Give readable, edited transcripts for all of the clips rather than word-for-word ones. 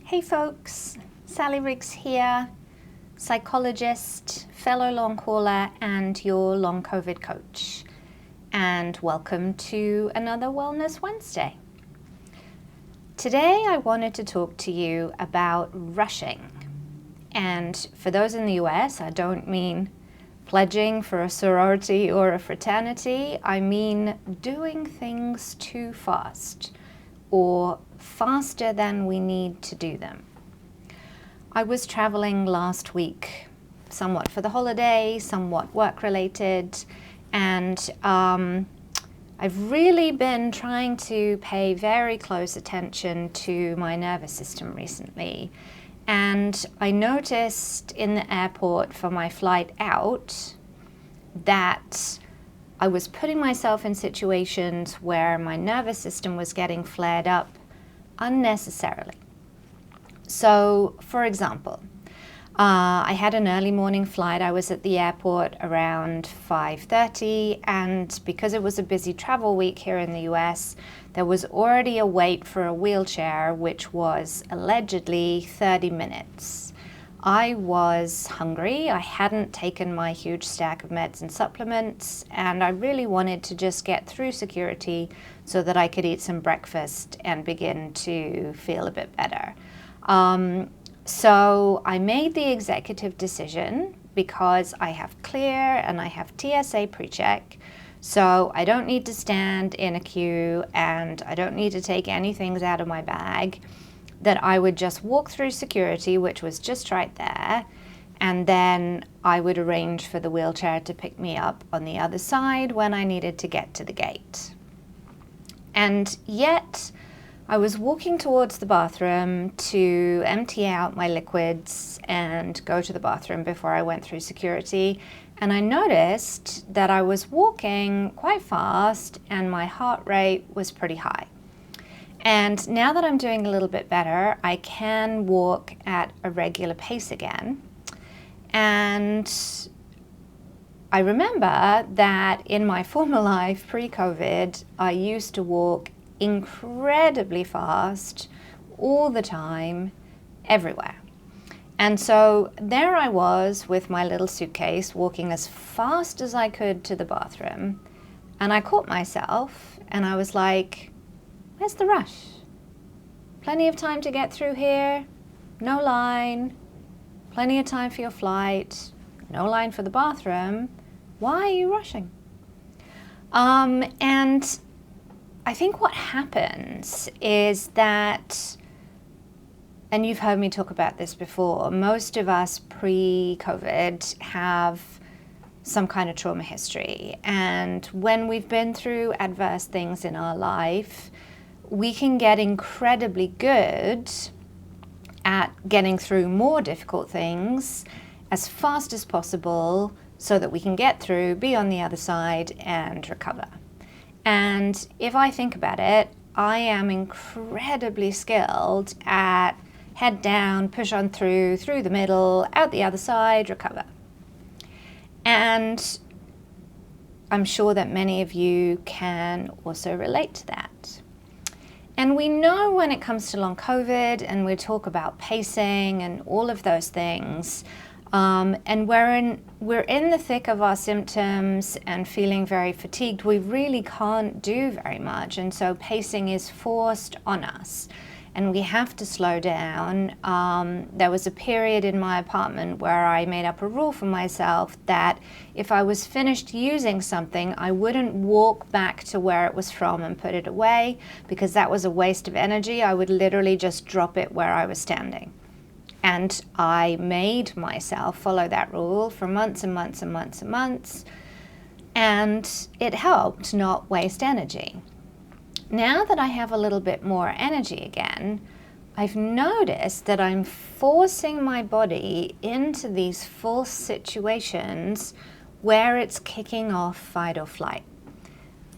Hey folks, Sally Riggs here, psychologist, fellow long hauler and your long COVID coach. And welcome to another Wellness Wednesday. Today I wanted to talk to you about rushing. And for those in the US, I don't mean pledging for a sorority or a fraternity. I mean doing things too fast or faster than we need to do them. I was traveling last week, somewhat for the holiday, somewhat work-related, and I've really been trying to pay very close attention to my nervous system recently. And I noticed in the airport for my flight out that I was putting myself in situations where my nervous system was getting flared up unnecessarily. So, for example, I had an early morning flight. I was at the airport around 5:30, and because it was a busy travel week here in the US, there was already a wait for a wheelchair, which was allegedly 30 minutes. I was hungry. I hadn't taken my huge stack of meds and supplements, and I really wanted to just get through security so that I could eat some breakfast and begin to feel a bit better. So I made the executive decision, because I have Clear and I have TSA PreCheck, so I don't need to stand in a queue and I don't need to take anything out of my bag, that I would just walk through security, which was just right there, and then I would arrange for the wheelchair to pick me up on the other side when I needed to get to the gate. And yet, I was walking towards the bathroom to empty out my liquids and go to the bathroom before I went through security, and I noticed that I was walking quite fast and my heart rate was pretty high. And now that I'm doing a little bit better, I can walk at a regular pace again. And I remember that in my former life, pre-COVID, I used to walk incredibly fast all the time, everywhere. And so there I was with my little suitcase, walking as fast as I could to the bathroom. And I caught myself and I was like, where's the rush? Plenty of time to get through here, no line, plenty of time for your flight, no line for the bathroom. Why are you rushing? And I think what happens is that, and you've heard me talk about this before, most of us pre-COVID have some kind of trauma history. And when we've been through adverse things in our life, we can get incredibly good at getting through more difficult things as fast as possible so that we can get through, be on the other side, and recover. And if I think about it, I am incredibly skilled at head down, push on through the middle, out the other side, recover. And I'm sure that many of you can also relate to that. And we know when it comes to long COVID, and we talk about pacing and all of those things, and we're in the thick of our symptoms and feeling very fatigued, we really can't do very much. And so pacing is forced on us. And we have to slow down. There was a period in my apartment where I made up a rule for myself that if I was finished using something, I wouldn't walk back to where it was from and put it away, because that was a waste of energy. I would literally just drop it where I was standing. And I made myself follow that rule for months and months and months and months, and it helped not waste energy. Now that I have a little bit more energy again, I've noticed that I'm forcing my body into these false situations where it's kicking off fight or flight.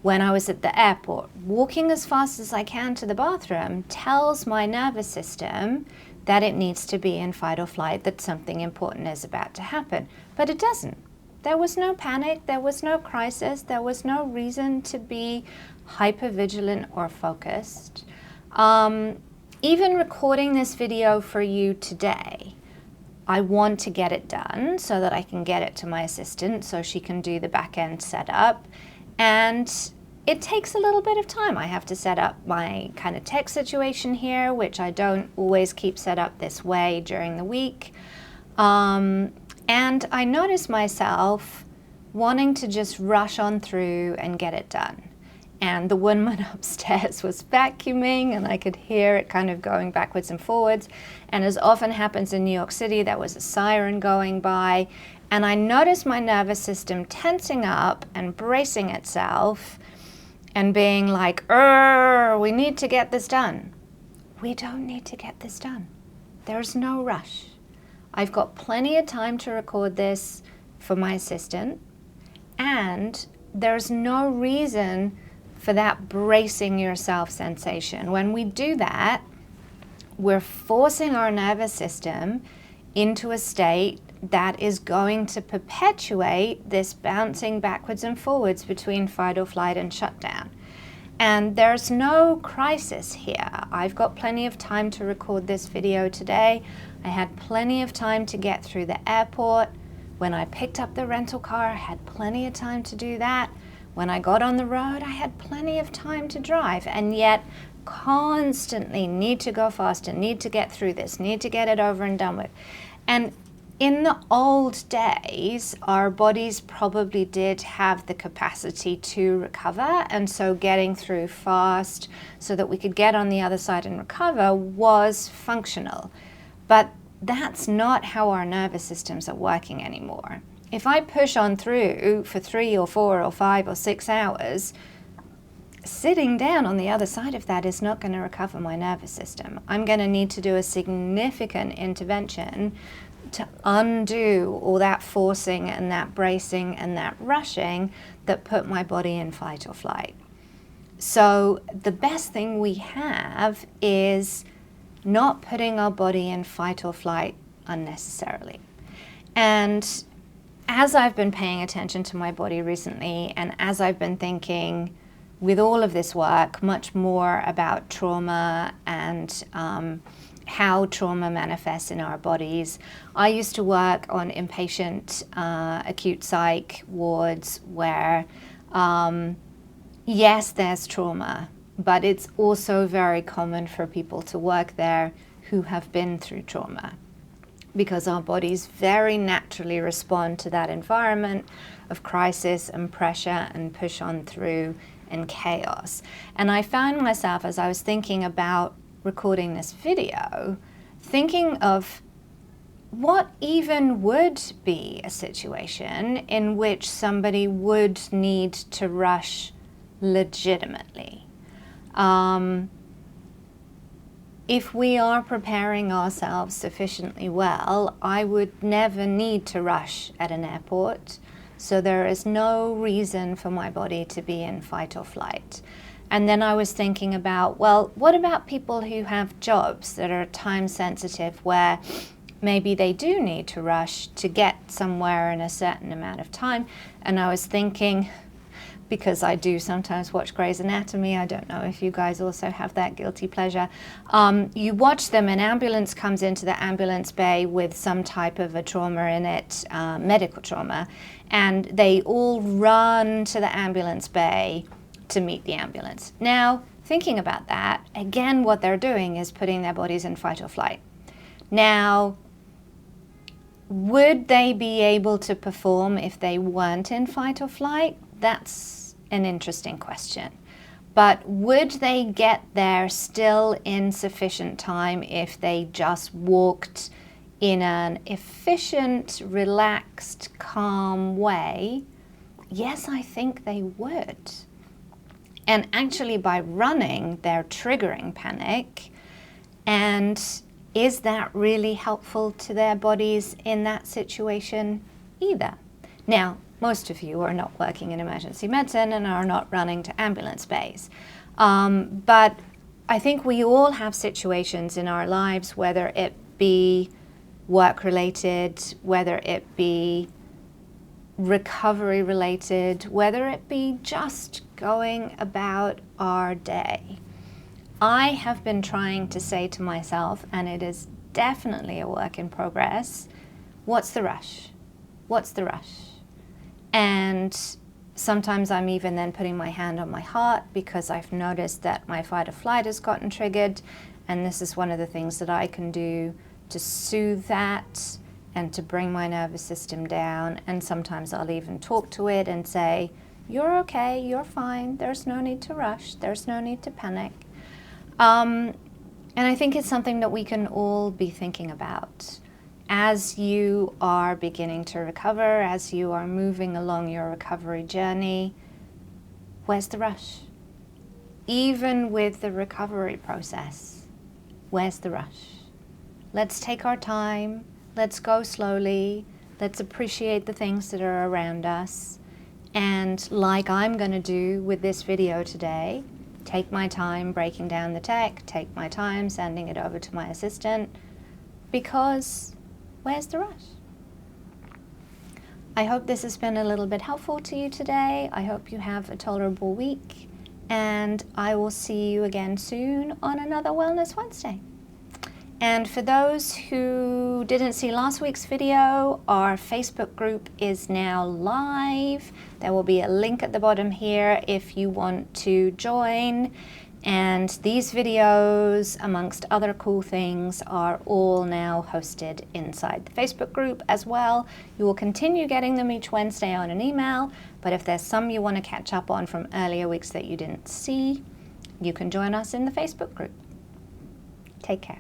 When I was at the airport, walking as fast as I can to the bathroom tells my nervous system that it needs to be in fight or flight, that something important is about to happen. But it doesn't. There was no panic, there was no crisis, there was no reason to be hypervigilant or focused. even recording this video for you today, I want to get it done so that I can get it to my assistant so she can do the back end setup. And it takes a little bit of time. I have to set up my kind of tech situation here, which I don't always keep set up this way during the week. And I notice myself wanting to just rush on through and get it done. And the woman upstairs was vacuuming, and I could hear it kind of going backwards and forwards. And as often happens in New York City, there was a siren going by. And I noticed my nervous system tensing up and bracing itself and being like, we need to get this done. We don't need to get this done. There's no rush. I've got plenty of time to record this for my assistant. And there's no reason for that bracing yourself sensation. When we do that, we're forcing our nervous system into a state that is going to perpetuate this bouncing backwards and forwards between fight or flight and shutdown. And there's no crisis here. I've got plenty of time to record this video today. I had plenty of time to get through the airport. When I picked up the rental car, I had plenty of time to do that. When I got on the road, I had plenty of time to drive, and yet constantly need to go faster, need to get through this, need to get it over and done with. And in the old days, our bodies probably did have the capacity to recover, and so getting through fast so that we could get on the other side and recover was functional. But that's not how our nervous systems are working anymore. If I push on through for 3 or 4 or 5 or 6 hours, sitting down on the other side of that is not going to recover my nervous system. I'm going to need to do a significant intervention to undo all that forcing and that bracing and that rushing that put my body in fight or flight. So the best thing we have is not putting our body in fight or flight unnecessarily. And as I've been paying attention to my body recently, and as I've been thinking with all of this work much more about trauma and how trauma manifests in our bodies. I used to work on inpatient acute psych wards where, yes, there's trauma, but it's also very common for people to work there who have been through trauma, because our bodies very naturally respond to that environment of crisis and pressure and push on through and chaos. And I found myself, as I was thinking about recording this video, thinking of what even would be a situation in which somebody would need to rush legitimately. If we are preparing ourselves sufficiently well, I would never need to rush at an airport. So there is no reason for my body to be in fight or flight. And then I was thinking about, well, what about people who have jobs that are time sensitive where maybe they do need to rush to get somewhere in a certain amount of time? And I was thinking, because I do sometimes watch Grey's Anatomy, I don't know if you guys also have that guilty pleasure. You watch them, an ambulance comes into the ambulance bay with some type of a trauma in it, medical trauma, and they all run to the ambulance bay to meet the ambulance. Now, thinking about that, again, what they're doing is putting their bodies in fight or flight. Now, would they be able to perform if they weren't in fight or flight? That's an interesting question. But would they get there still in sufficient time if they just walked in an efficient, relaxed, calm way? Yes, I think they would. And actually by running, they're triggering panic. And is that really helpful to their bodies in that situation either? Now, most of you are not working in emergency medicine and are not running to ambulance bays. But I think we all have situations in our lives, whether it be work-related, whether it be recovery-related, whether it be just going about our day. I have been trying to say to myself, and it is definitely a work in progress, what's the rush? What's the rush? And sometimes I'm even then putting my hand on my heart because I've noticed that my fight or flight has gotten triggered, and this is one of the things that I can do to soothe that and to bring my nervous system down. And sometimes I'll even talk to it and say, you're okay, you're fine, there's no need to rush, there's no need to panic. And I think it's something that we can all be thinking about. As you are beginning to recover, as you are moving along your recovery journey, where's the rush? Even with the recovery process, where's the rush? Let's take our time, let's go slowly, let's appreciate the things that are around us, and like I'm going to do with this video today, take my time breaking down the tech, take my time sending it over to my assistant, because where's the rush? I hope this has been a little bit helpful to you today. I hope you have a tolerable week, and I will see you again soon on another Wellness Wednesday. And for those who didn't see last week's video, our Facebook group is now live. There will be a link at the bottom here if you want to join. And these videos, amongst other cool things, are all now hosted inside the Facebook group as well. You will continue getting them each Wednesday on an email, but if there's some you want to catch up on from earlier weeks that you didn't see, you can join us in the Facebook group. Take care.